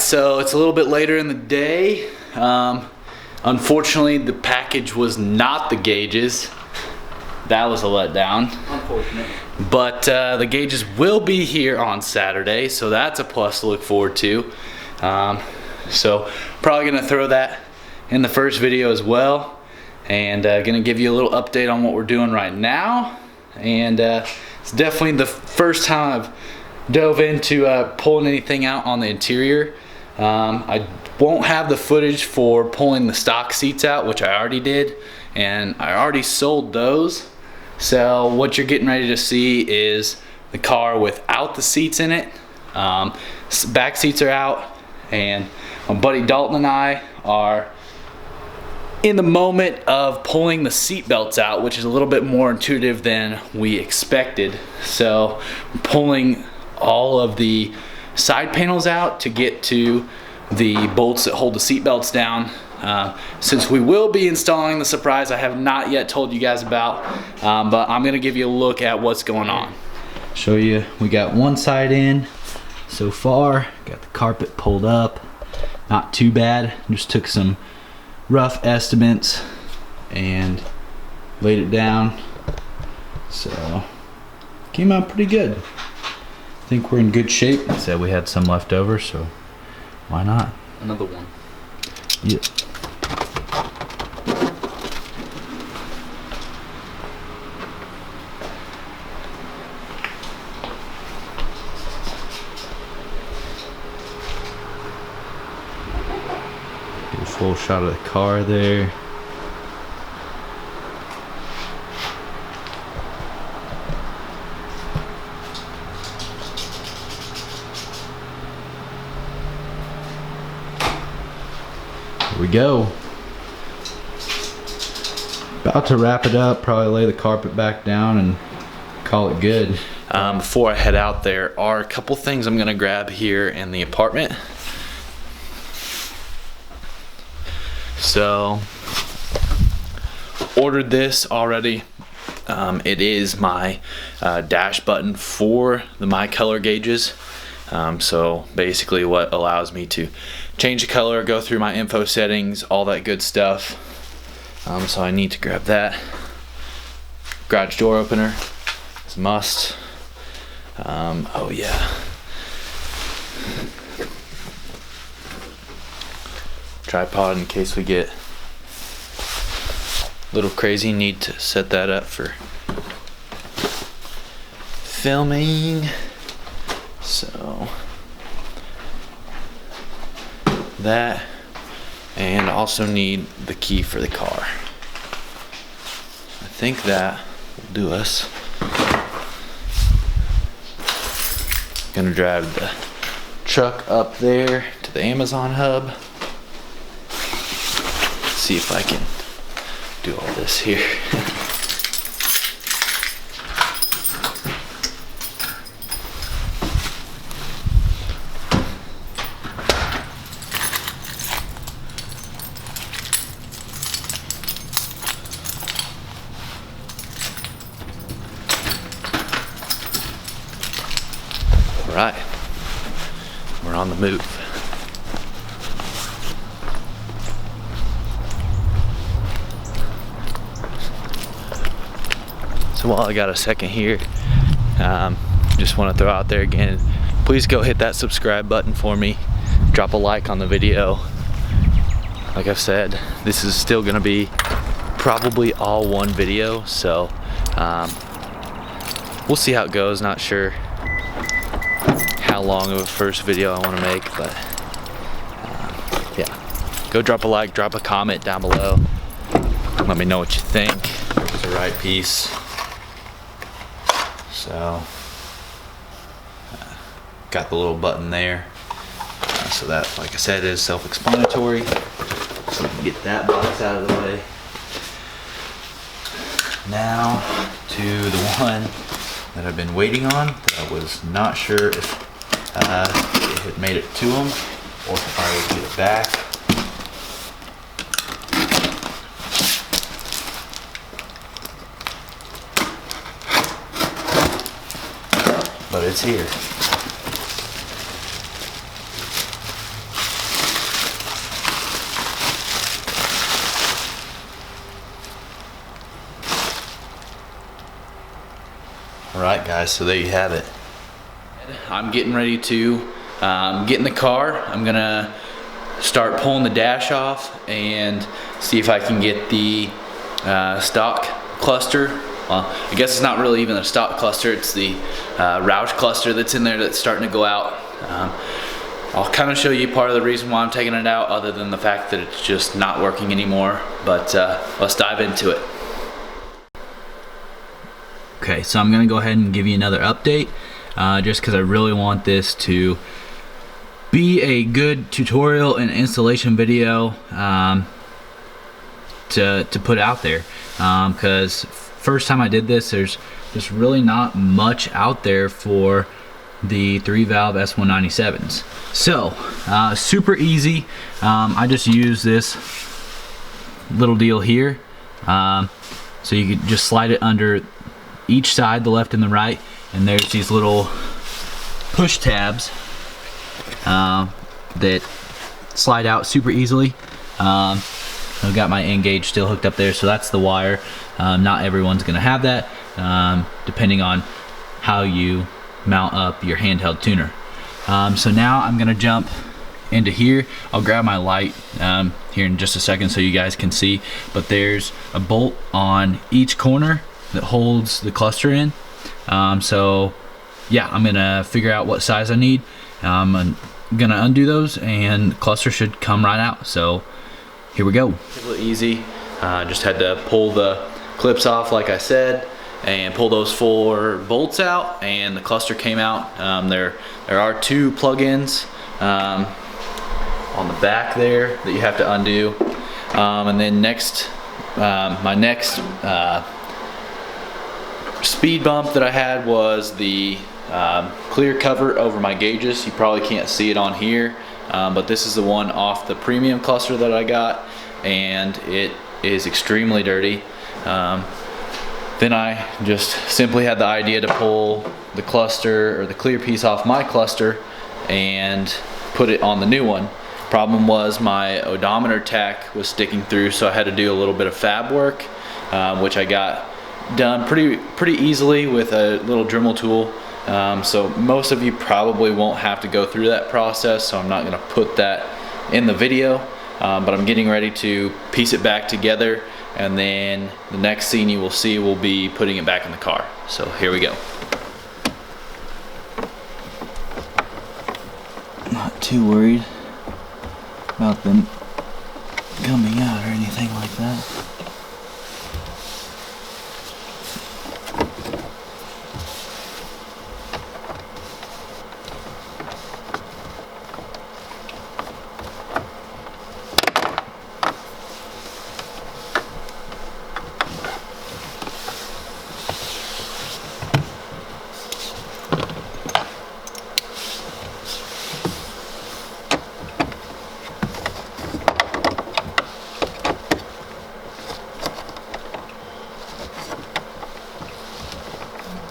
so it's a little bit later in the day. Unfortunately, the package was not the gauges. That was a letdown. Unfortunate. But the gauges will be here on Saturday, so that's a plus to look forward to. So probably gonna throw that in the first video as well, and gonna give you a little update on what we're doing right now. And it's definitely the first time I've dove into pulling anything out on the interior. I won't have the footage for pulling the stock seats out, which I already did, and I already sold those. So what you're getting ready to see is the car without the seats in it. Back seats are out, and my buddy Dalton and I are in the moment of pulling the seat belts out, which is a little bit more intuitive than we expected. So we're pulling all of the side panels out to get to the bolts that hold the seat belts down. Since we will be installing the surprise I have not yet told you guys about, but I'm gonna give you a look at what's going on. Show you, we got one side in so far, got the carpet pulled up, not too bad, just took some rough estimates and laid it down, so came out pretty good. I think we're in good shape. I said we had some left over, so why not? Another one. Yeah. Get a full shot of the car there. Here we go. About to wrap it up, probably lay the carpet back down and call it good. Before I head out, there are a couple things I'm gonna grab here in the apartment. So, ordered this already. It is my dash button for the My Color gauges. So basically what allows me to change the color, go through my info settings, all that good stuff. So I need to grab that. Garage door opener, it's a must. Oh yeah. Tripod in case we get a little crazy, need to set that up for filming. So that, and also need the key for the car. I think that will do us. Gonna drive the truck up there to the Amazon hub. See if I can do all this here. Right, we're on the move. So while I got a second here, just want to throw out there again, please go hit that subscribe button for me. Drop a like on the video. Like I've said, this is still going to be probably all one video, so we'll see how it goes. Not sure how long of a first video I want to make, but yeah, go drop a like, drop a comment down below, let me know what you think. It was the right piece. So got the little button there, so that, like I said, is self-explanatory. So we can get that box out of the way. Now to the one that I've been waiting on, that I was not sure if it had made it to them or if I would get it back. But it's here. Alright guys, so there you have it. I'm getting ready to get in the car. I'm gonna start pulling the dash off and see if I can get the stock cluster. Well, I guess it's not really even a stock cluster, it's the Roush cluster that's in there that's starting to go out. I'll kind of show you part of the reason why I'm taking it out, other than the fact that it's just not working anymore, but let's dive into it. Okay, so I'm gonna go ahead and give you another update, just because I really want this to be a good tutorial and installation video to put out there, because first time I did this, there's really not much out there for the 3-valve S197s. So super easy. I just use this little deal here, so you can just slide it under each side, the left and the right, and there's these little push tabs that slide out super easily. I've got my end gauge still hooked up there, so that's the wire. Not everyone's gonna have that, depending on how you mount up your handheld tuner. So now I'm gonna jump into here. I'll grab my light here in just a second so you guys can see, but there's a bolt on each corner that holds the cluster in. So yeah, I'm gonna figure out what size I need. I'm gonna undo those and the cluster should come right out. So here we go. A little easy. Just had to pull the clips off like I said and pull those 4 bolts out, and the cluster came out. There are 2 plug-ins on the back there that you have to undo. And then next, my next speed bump that I had was the clear cover over my gauges. You probably can't see it on here, but this is the one off the premium cluster that I got, and it is extremely dirty. Then I just simply had the idea to pull the cluster or the clear piece off my cluster and put it on the new one. Problem was my odometer tack was sticking through, so I had to do a little bit of fab work, which I got done pretty easily with a little Dremel tool. So most of you probably won't have to go through that process, so I'm not going to put that in the video, but I'm getting ready to piece it back together, and then the next scene you will see will be putting it back in the car. So here we go. Not too worried about them coming out or anything like that.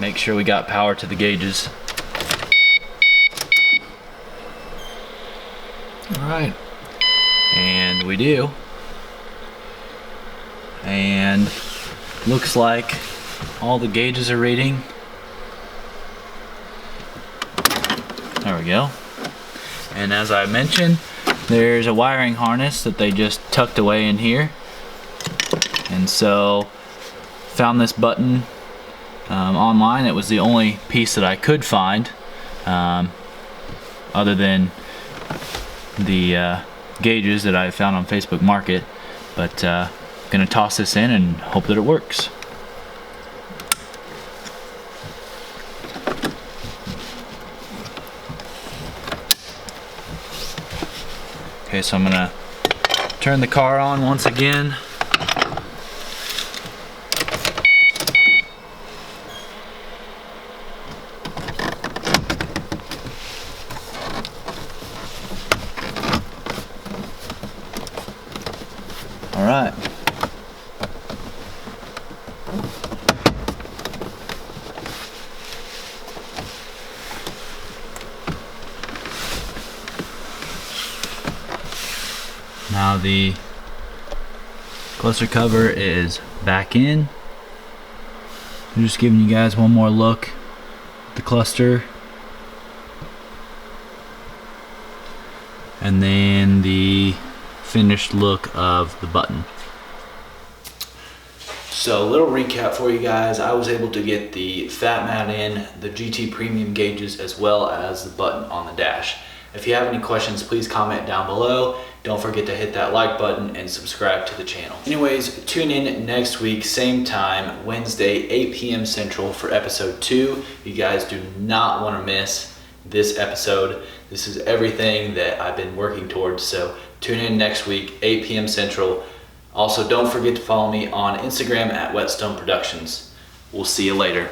Make sure we got power to the gauges. Alright, and we do. And looks like all the gauges are reading. There we go. And as I mentioned, there's a wiring harness that they just tucked away in here. And so, found this button online. It was the only piece that I could find, other than the gauges that I found on Facebook Market. But gonna toss this in and hope that it works. Okay, so I'm gonna turn the car on once again. All right. Now the cluster cover is back in. I'm just giving you guys one more look the cluster. And then the finished look of the button. So a little recap for you guys. I was able to get the fat mat in, the GT premium gauges, as well as the button on the dash. If you have any questions, please comment down below. Don't forget to hit that like button and subscribe to the channel. Anyways, tune in next week, same time, Wednesday, 8 p.m. Central for episode 2. You guys do not want to miss this episode. This is everything that I've been working towards, so tune in next week, 8 p.m. Central. Also, don't forget to follow me on Instagram at WhetstoneProductions. We'll see you later.